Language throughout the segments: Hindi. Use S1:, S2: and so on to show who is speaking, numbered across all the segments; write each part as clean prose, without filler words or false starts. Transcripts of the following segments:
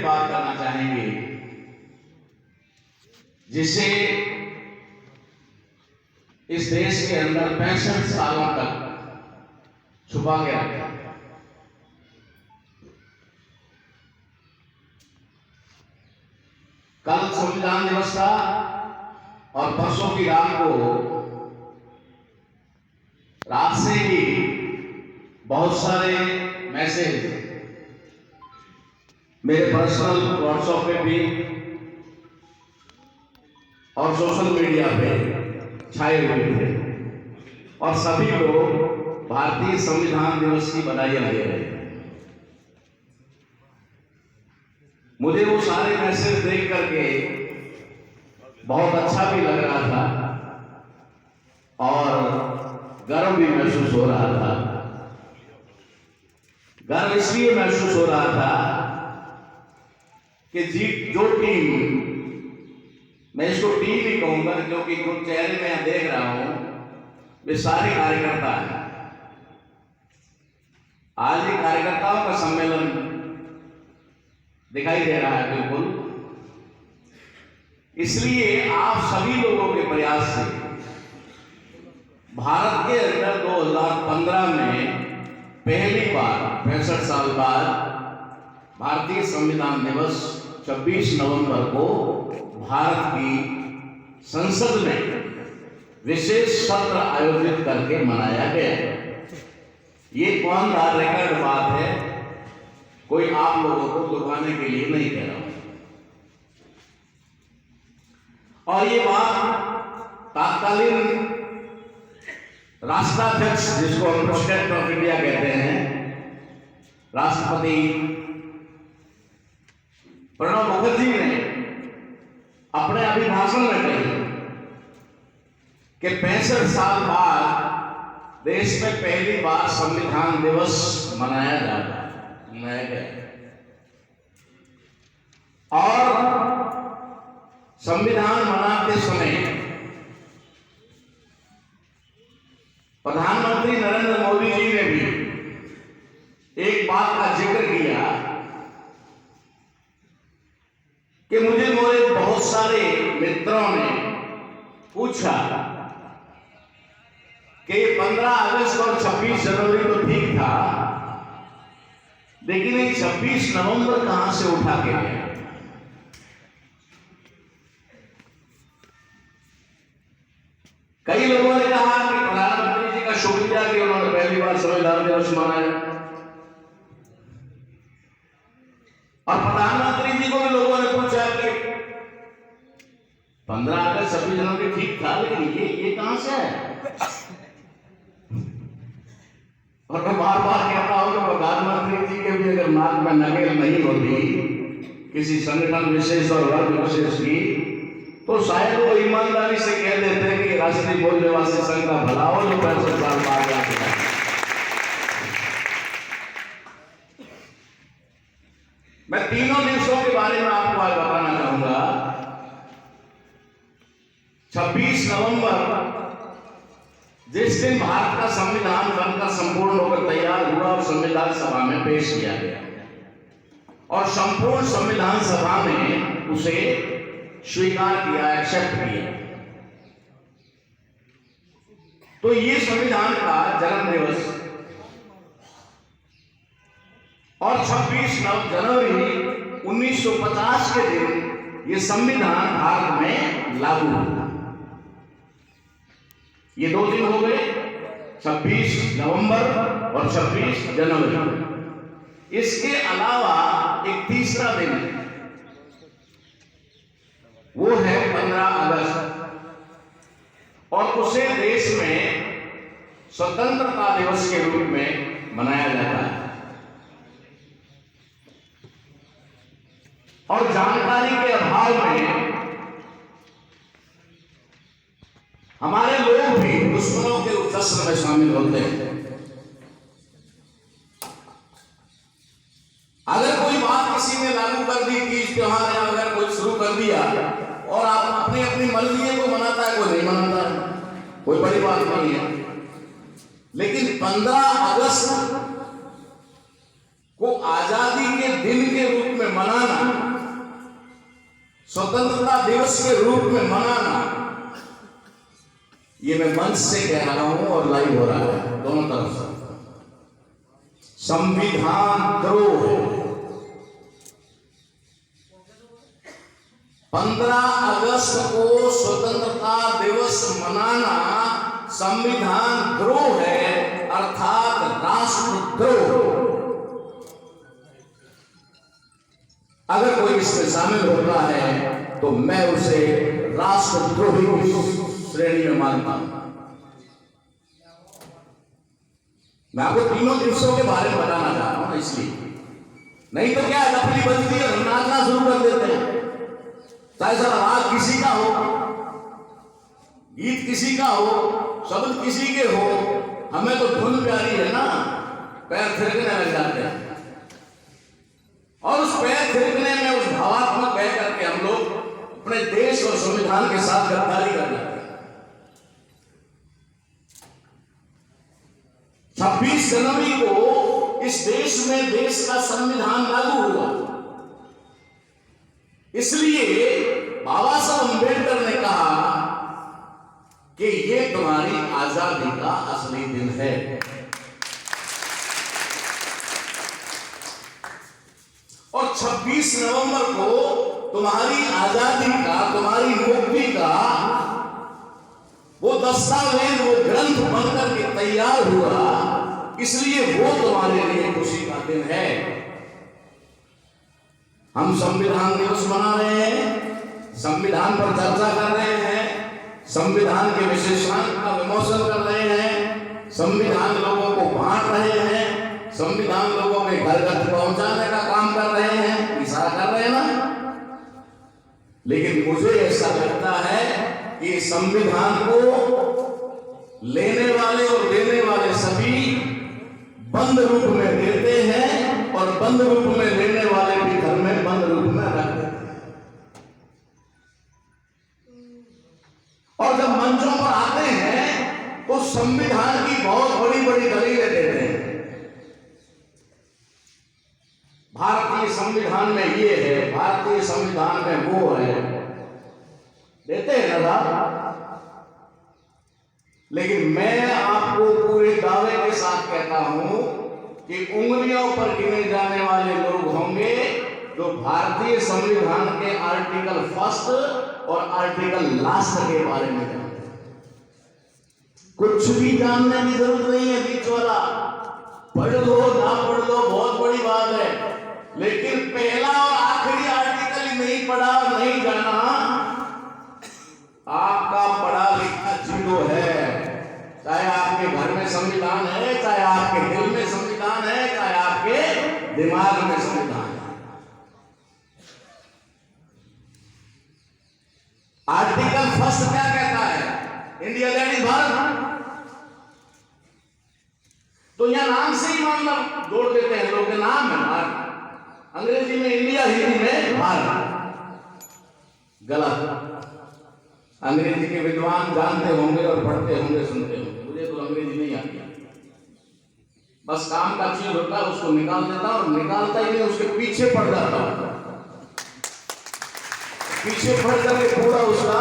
S1: पे बात करना चाहेंगे जिसे इस देश के अंदर 65 सालों तक छुपा के रखा। कल संविधान दिवस था और परसों की रात को रात से ही बहुत सारे मैसेज मेरे पर्सनल व्हाट्सएप पे भी और सोशल मीडिया पे छाए हुए थे और सभी लोग भारतीय संविधान दिवस की बधाइयां दे रहे हैं। मुझे वो सारे मैसेज देख करके बहुत अच्छा भी लग रहा था और गर्व भी महसूस हो रहा था। गर्व इसलिए महसूस हो रहा था कि जो टीम, मैं इसको टीम ही कहूंगा क्योंकि जो चेहरे मैं देख रहा हूं वे सारे कार्यकर्ता हैं। आज ये कार्यकर्ताओं का सम्मेलन दिखाई दे रहा है बिल्कुल, इसलिए आप सभी लोगों के प्रयास से भारत के अंदर 2015 में पहली बार 65 साल बाद भारतीय संविधान दिवस 26 नवंबर को भारत की संसद में विशेष सत्र आयोजित करके मनाया गया। ये कौन सा रिकॉर्ड बात है, कोई आप लोगों को दुखाने के लिए नहीं कह रहा हूं। और ये बात तत्कालीन राष्ट्राध्यक्ष, जिसको हम प्रेसिडेंट ऑफ इंडिया कहते हैं, राष्ट्रपति प्रणब मुखर्जी ने अपने अभिभाषण में कही कि 65 साल बाद देश में पहली बार संविधान दिवस मनाया गया और संविधान मनाते समय प्रधानमंत्री नरेंद्र मोदी जी ने भी एक बात का जिक्र किया कि मुझे मेरे बहुत सारे मित्रों ने पूछा कि 15 अगस्त और 26 जनवरी तो ठीक था, लेकिन ये 26 नवंबर कहां से उठा के गया। कई लोगों ने कहा कि प्रधानमंत्री जी का शुक्रिया कि उन्होंने पहली बार संविधान दिवस मनाया, और प्रधानमंत्री जी को भी लोगों ने पूछा कि 15 अगस्त 26 जनवरी ठीक था, लेकिन ये कहां से है। और मैं बार बार कहता हूं कि प्रधानमंत्री जी के भी अगर नाक में नकेल नहीं होती किसी संगठन विशेष और वर्ग विशेष की, तो शायद वो ईमानदारी से कह देते कि राष्ट्रीय मूल्य निवासी संघ का भला हो जो 65 साल बाद आया। मैं तीनों दिवसों के बारे में आपको आज बताना चाहूंगा। 26 नवंबर जिस दिन भारत का संविधान बनकर संपूर्ण होकर तैयार हुआ और संविधान सभा में पेश किया गया और संपूर्ण संविधान सभा ने उसे स्वीकार किया, एक्सेप्ट किया, तो ये संविधान का जन्म दिवस और 26 जनवरी 1950 के दिन ये संविधान भारत में लागू हुआ। ये 2 दिन हो गए, 26 नवंबर और 26 जनवरी। इसके अलावा एक तीसरा दिन है, वो है 15 अगस्त, और उसे देश में स्वतंत्रता दिवस के रूप में मनाया जाता है। और जानकारी के अभाव में हमारे लोग भी दुश्मनों के जश्न में शामिल होते हैं। अगर कोई बात किसी ने लागू कर दी, तीज त्योहार या अगर कोई शुरू कर दिया और आप अपनी अपनी मर्जी को मनाता है, कोई नहीं मनाता है, कोई बड़ी बात नहीं है। लेकिन 15 अगस्त को आजादी के दिन के रूप में मनाना स्वतंत्रता दिवस के रूप में मनाना, ये मैं मंच से कह रहा हूं और लाइव हो रहा है दोनों तरफ से, संविधान द्रोह है। 15 अगस्त को स्वतंत्रता दिवस मनाना संविधान द्रोह है, अर्थात राष्ट्रद्रोह। अगर कोई इसमें शामिल होता है तो मैं उसे राष्ट्रद्रोही की श्रेणी में मानता हूं। मैं आपको तीनों दिवसों के बारे में बताना चाह रहा हूं, इसलिए नहीं तो क्या लफड़ी बजती है, नाचना शुरू कर देते हैं। चाहे सारा राग किसी का हो, गीत किसी का हो, शब्द किसी के हो, हमें तो धुन प्यारी है ना, पैर थिरकने लग जाते हैं। और उस पैर थिरकने में उस भावात्मक बह करके हम लोग अपने देश और संविधान के साथ गद्दारी कर जाते हैं। 26 जनवरी को इस देश में देश का संविधान लागू हुआ, इसलिए बाबा साहब अम्बेडकर ने कहा कि ये तुम्हारी आजादी का असली दिन है। और 26 नवंबर को तुम्हारी आजादी का, तुम्हारी मुक्ति का वो दस्तावेज, वो ग्रंथ बनकर के तैयार हुआ, इसलिए वो तुम्हारे लिए खुशी का दिन है। हम संविधान दिवस मना रहे हैं, संविधान पर चर्चा कर रहे हैं, संविधान के विशेषांक का विमोचन कर रहे हैं, संविधान लोगों को बांट रहे हैं, संविधान लोगों के घर घर पहुंचाने का काम कर रहे हैं, इशारा कर रहे हैं ना। लेकिन मुझे ऐसा लगता है कि संविधान को लेने वाले और देने वाले सभी बंद रूप में देते हैं और बंद रूप में लेने वाले भी घर में बंद रूप में रख देते हैं। और जब मंचों पर आते हैं तो संविधान की बहुत बड़ी बड़ी दलीलें देते हैं। भारतीय संविधान में ये है, भारतीय संविधान में वो है, देते हैं ना। लेकिन मैं आपको पूरे दावे के साथ कहता हूं कि उंगलियों पर गिने जाने वाले लोग होंगे जो भारतीय संविधान के आर्टिकल 1 और आर्टिकल लास्ट के बारे में जानते हैं। कुछ भी जानने की जरूरत नहीं है, बीच वाला पढ़ लो ना पढ़ लो बहुत बड़ी बात है, लेकिन पहला और आखिरी आर्टिकल ही नहीं पढ़ा, नहीं जाना, आपका पढ़ा लिखा जीरो है। चाहे आपके घर में संविधान है, चाहे आपके दिल में संविधान है, चाहे आपके दिमाग में संविधान है। आर्टिकल 1 क्या कहता है? India that is Bharat. तो यहां नाम से ही मामला जोड़ देते हैं लोग, नाम है भारत, अंग्रेजी में इंडिया, हिंदी में भारत। गलत। अंग्रेजी के विद्वान जानते होंगे और पढ़ते होंगे, सुनते होंगे, मुझे तो अंग्रेजी नहीं आती। बस काम का चीज होता है, उसको निकाल देता और निकालता ही नहीं, उसके पीछे पड़ जाता हूं, पीछे पड़ करके पूरा उसका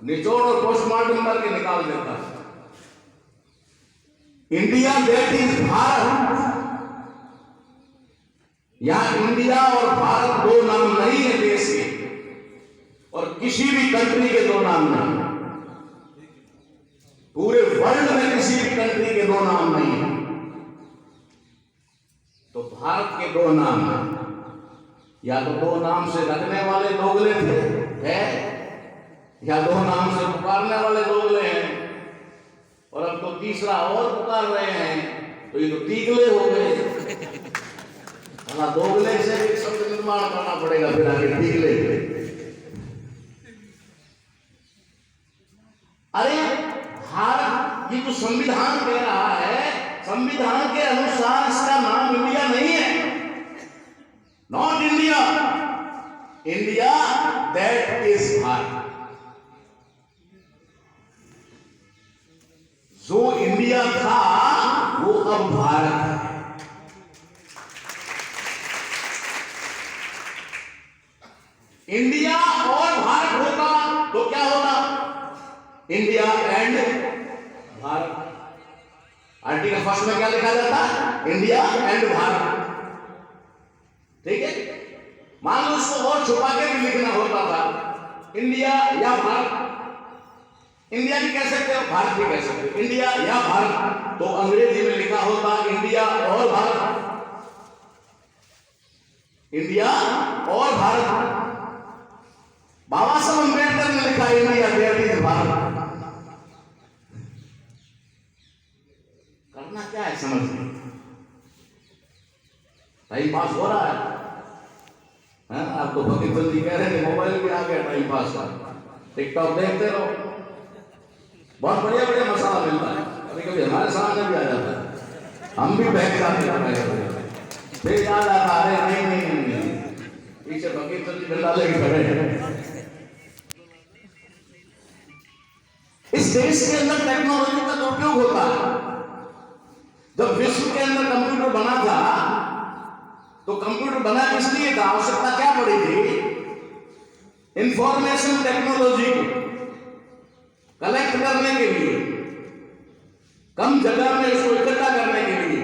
S1: निचोड़ और पोस्टमार्टम करके निकाल देता है। India that is Bharat. यहां इंडिया और भारत दो नाम नहीं है देश के, और किसी भी कंट्री के दो नाम नहीं, पूरे वर्ल्ड में किसी भी कंट्री के दो नाम नहीं है। तो भारत के दो नाम हैं, या तो दो नाम से रखने वाले दोगले थे है, या दो नाम से पुकारने वाले दोगले हैं, और अब तो तीसरा और पुकार रहे हैं, तो ये तो तीगले हो गए। दोगले से एक शब्द निर्माण करना पड़ेगा, फिर आगे तीगले। अरे भारत, ये जो संविधान कह रहा है, संविधान के अनुसार इसका नाम इंडिया नहीं है, not India, India that is Bharat. जो इंडिया था वो अब भारत है। इंडिया और भारत होता तो क्या होता? India and Bharat. Article first में क्या लिखा जाता? India and Bharat. ठीक है। मान लो उसको और छुपा के भी लिखना होता था, इंडिया या भारत। इंडिया भी कह सकते हो, भारत भी कह सकते हो, इंडिया या भारत। तो अंग्रेजी में लिखा होता इंडिया और भारत, इंडिया और भारत। बाबा साहब अम्बेडकर ने लिखा इंडिया दैट इज भारत। करना क्या है समझ में? टाइम पास हो रहा है। आपको भगत जी कह रहे थे मोबाइल भी आ गया टाइम पास का, टिकटॉक देखते रहो, बहुत बढ़िया बढ़िया मसाला मिलता है। कभी कभी हमारे सामने भी आ जाता है, हम भी बहक जाते हैं, फिर याद आता अरे नहीं नहीं नहीं, पीछे भगत जी डंडा लेके खड़े हैं। इस देश के अंदर टेक्नोलॉजी का दुरुपयोग होता है। जब विश्व के अंदर कंप्यूटर बना था तो कंप्यूटर बना किस लिए था? आवश्यकता क्या पड़ी थी? इंफॉर्मेशन टेक्नोलॉजी को कलेक्ट करने के लिए, कम जगह में उसको इकट्ठा करने के लिए,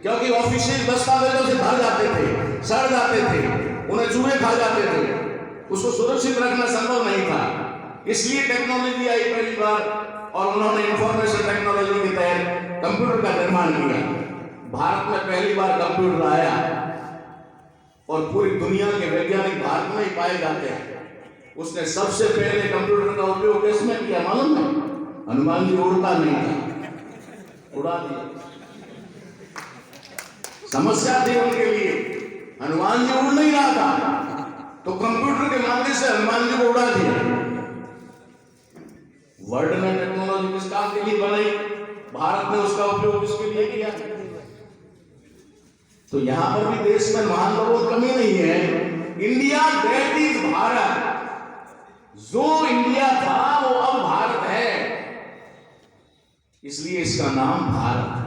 S1: क्योंकि ऑफिशियल दस्तावेजों से भर जाते थे, सड़ जाते थे, उन्हें चूहे खा जाते थे, उसको सुरक्षित रखना संभव नहीं था। इसलिए टेक्नोलॉजी आई पहली बार और उन्होंने इंफॉर्मेशन टेक्नोलॉजी के तहत कंप्यूटर का निर्माण किया। भारत में पहली बार कंप्यूटर आया और पूरी दुनिया के वैज्ञानिक भारत में ही पाए जाते हैं। उसने सबसे पहले कंप्यूटर का उपयोग किसमें किया मालूम है? हनुमान जी उड़ता नहीं था, उड़ा दिया। समस्या थी उनके लिए, हनुमान जी उड़ नहीं रहा था, तो कंप्यूटर के माध्यम से हनुमान जी को उड़ा दिया। वर्ल्ड में टेक्नोलॉजी किस काम के लिए बनाई? भारत ने उसका उपयोग किसके लिए किया? तो यहां पर भी देश में महान लोगों की कमी नहीं है। India that is Bharat. जो इंडिया था वो अब भारत है, इसलिए इसका नाम भारत है।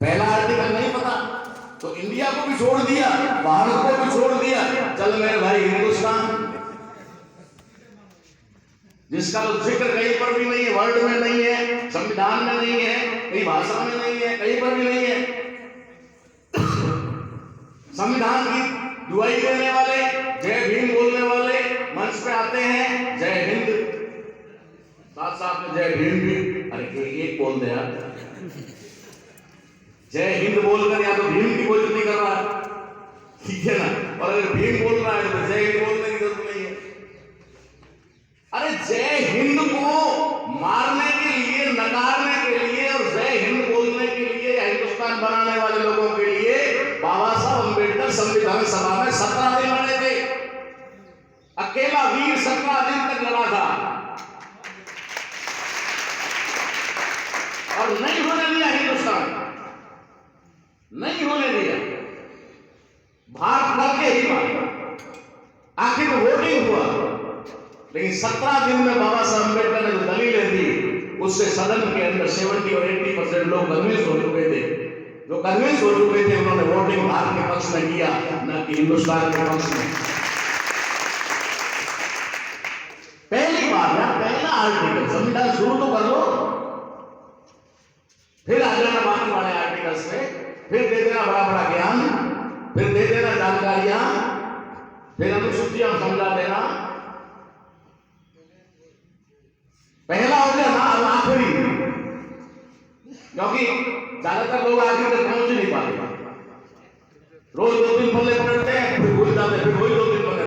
S1: पहला आर्टिकल नहीं पता तो इंडिया को भी छोड़ दिया, भारत को भी छोड़ दिया, चल मेरे भाई हिंदुस्तान, जिसका तो जिक्र कहीं पर भी नहीं है, वर्ल्ड में नहीं है, संविधान में नहीं है, कई भाषा में नहीं है, कहीं पर भी नहीं है। संविधान की दुआई देने वाले, जय भीम बोलने वाले मंच पे आते हैं, जय हिंद, साथ साथ में जय भीम भी, अरे एक बोल दे यार, जय हिंद बोलकर या तो भीम की बेइज्जती कर रहा है, ठीक है ना? और अगर भीम बोल रहा है तो जय हिंद बोलने की जरूरत नहीं है। अरे जय हिंद को मारने के लिए, नकारने के लिए और जय हिंद बोलने के लिए हिंदुस्तान बनाने वाले लोगों के लिए बाबा साहब अम्बेडकर संविधान सभा में 17 दिन लड़े थे। अकेला वीर 17 दिन तक लड़ा था और नहीं होने दिया हिंदुस्तान, नहीं होने दिया। भारत करके ही बात, आखिर वोटिंग हुआ, लेकिन 17 दिन में बाबा साहब अम्बेडकर ने जो दलीलें दी उससे सदन के अंदर 70 और 80% लोग कन्विंस हो चुके थे। जो कन्विंस हो चुके थे उन्होंने वोटिंग भारत के पक्ष में किया, न कि हिंदुस्तान के पक्ष में। पहली बार ना, पहला आर्टिकल, संविधान शुरू तो कर लो, फिर आ जाना बाकी वाले आर्टिकल्स पे, फिर दे देना बड़ा बड़ा ज्ञान, फिर दे देना जानकारियां, फिर अनुसूचियां समझा देना। पहला हो गया ना, अब आखिरी, क्योंकि ज्यादातर लोग आखिर तक पहुंच नहीं पाते, रोज 2-3 पन्ने पढ़ते हैं, फिर भूल जाते हैं, फिर वही